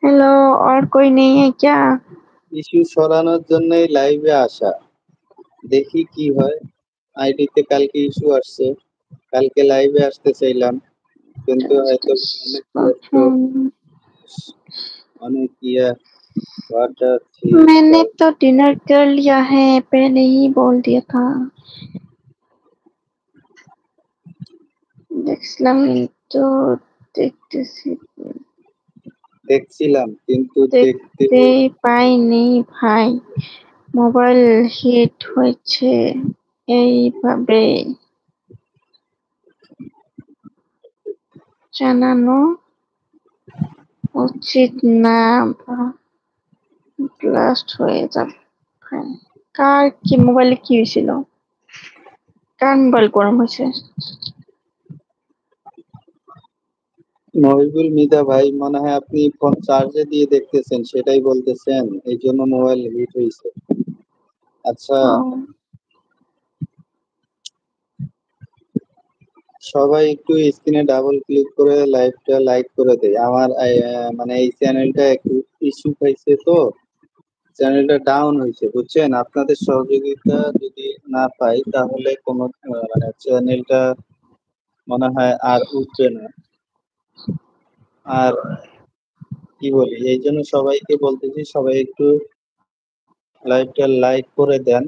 Hello. और कोई नहीं है क्या? ইস্যু সরানোর জন্যই লাইভে আসা। দেখি কি হয়। আইডিতে কালকে ইস্যু আসছে, কালকে লাইভে আসতে চাইলাম, কিন্তু হয়তো অনেক ব্যস্ত, অনেক व्हाट थी मैंने तो डिनर कर लिया है, पहले ही बोल दिया था। দেখছিলাম কিন্তু দেখতেছি দেখছিলাম কিন্তু দেখতে দেখতে পাইনি ভাই। মোবাইল হিট হয়েছে এইভাবে জানানো উচিত না, ব্লাস্ট হয়ে যাবে ভাই। কার কি মোবাইলে কি হয়েছিল? কার মোবাইল গরম হয়েছে? মহিবুল মিদা ভাই, মনে হয় আপনি ফোন চার্জে দিয়ে দেখতেছেন, সেটাই বলতেছেন, এই জন্য মোবাইল হিট হয়েছে। আচ্ছা, সবাই একটু স্ক্রিনে ডাবল ক্লিক করে লাইভটা লাইক করে দেয়। আমার মানে এই চ্যানেলটা একটু ইস্যু খাইছে, তো চ্যানেলটা ডাউন হয়েছে, বুঝছেন। আপনাদের সহযোগিতা যদি না পাই তাহলে কোনো মানে চ্যানেলটা মনে হয় আর উঠবে না। আর কি বলি, এই জন্য সবাইকে বলতেছি, সবাই একটু লাইভটা লাইক করে দেন,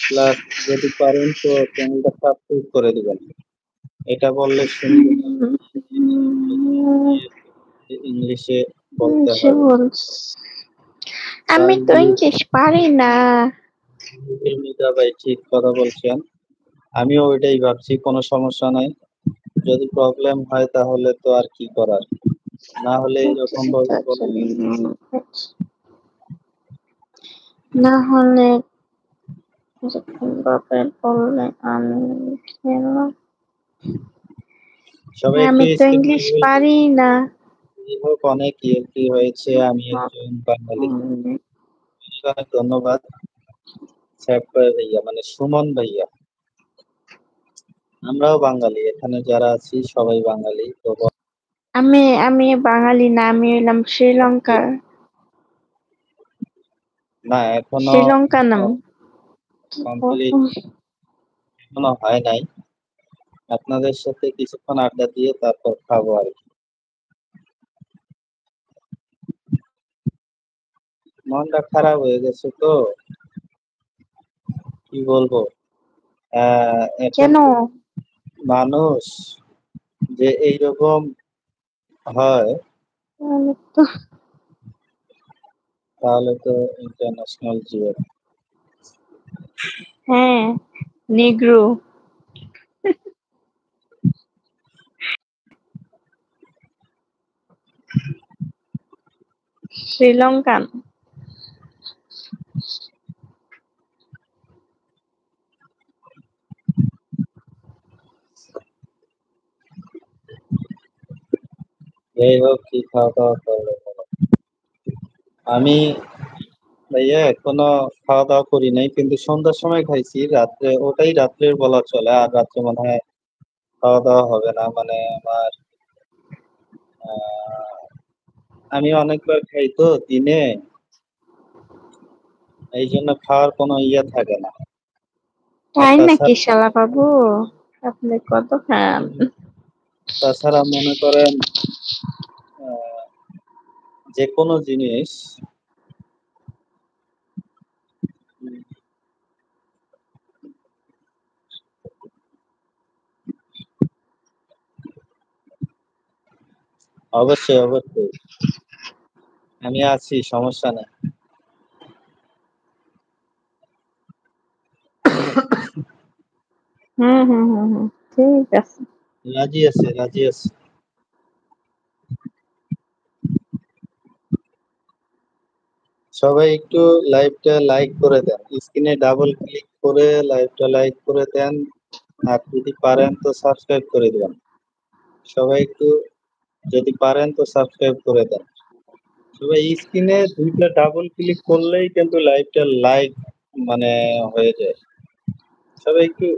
প্লাস যদি পারেন তো চ্যানেলটা সাবস্ক্রাইব করে দিবেন। এটা বললে শুনবে না, ইংলিশে বলতে সে হয়। আমি তো ইংলিশ পারি না। মিতা ভাই ঠিক কথা বলছেন, আমিও ওইটাই ভাবছি, কোনো সমস্যা নাই। যদি প্রবলেম হয় তাহলে তো আর কি করার, না হলে এরকম ভাবে বললে না হলে এরকম ভাবে বললে আমি খেলবো। সবাই একটু আমি তো স্ক্রিন ইংলিশ পারি না। হোক, অনেক কি হয়েছে, আমি একজন বাঙালি। অনেক ধন্যবাদ স্যার ভাইয়া, মানে সুমন ভাইয়া। আমরাও বাঙালি, এখানে যারা আছি সবাই বাঙালি, তো আমি আমি বাঙালি না, আমি হইলাম শ্রীলঙ্কার। না এখনো শ্রীলঙ্কানম। কমপ্লিট এখনো হয় নাই। আপনাদের সাথে কিছুক্ষণ আড্ডা দিয়ে তারপর খাবো আর কি। মনটা খারাপ হয়ে গেছে, তো কি বলবো। এখন কেন? মানুষ যে এইরকম হয়, আমি তো তাহলে তো ইন্টারন্যাশনাল জীবন। হ্যাঁ, নিগ্রো, শ্রীলঙ্কান। যাই হোক, কি খাওয়া দাওয়া করলে বলো? আমি ভাইয়া এখনো খাওয়া দাওয়া করি নাই, কিন্তু সন্ধ্যার সময় খাইছি, রাত্রে ওটাই রাত্রের বলা চলে। আর রাত্রে মনে হয় খাওয়া দাওয়া হবে না, মানে আমার আমি অনেকবার খাই তো দিনে, এই জন্য খাওয়ার কোনো ইয়ে থাকে না। আর তাই নাকি তাছাড়া শালা বাবু? আপনি কত খান? তাছাড়া মনে করেন আহ, যে কোনো জিনিস অবশ্যই অবশ্যই আমি আছি, সমস্যা নেই। হুম, ঠিক আছে। রাজি আছে, রাজি আছে। সবাই একটু লাইভটা লাইক করে দেন, স্ক্রিনে ডাবল ক্লিক করে লাইভটা লাইক করে দেন। আর যদি পারেন তো সাবস্ক্রাইব করে দেন। সবাই একটু যদি পারেন তো সাবস্ক্রাইব করে দেন। সবাই স্ক্রিনে দুইটা ডাবল ক্লিক করলেই কিন্তু লাইভটা লাইক মানে হয়ে যায়। সবাই একটু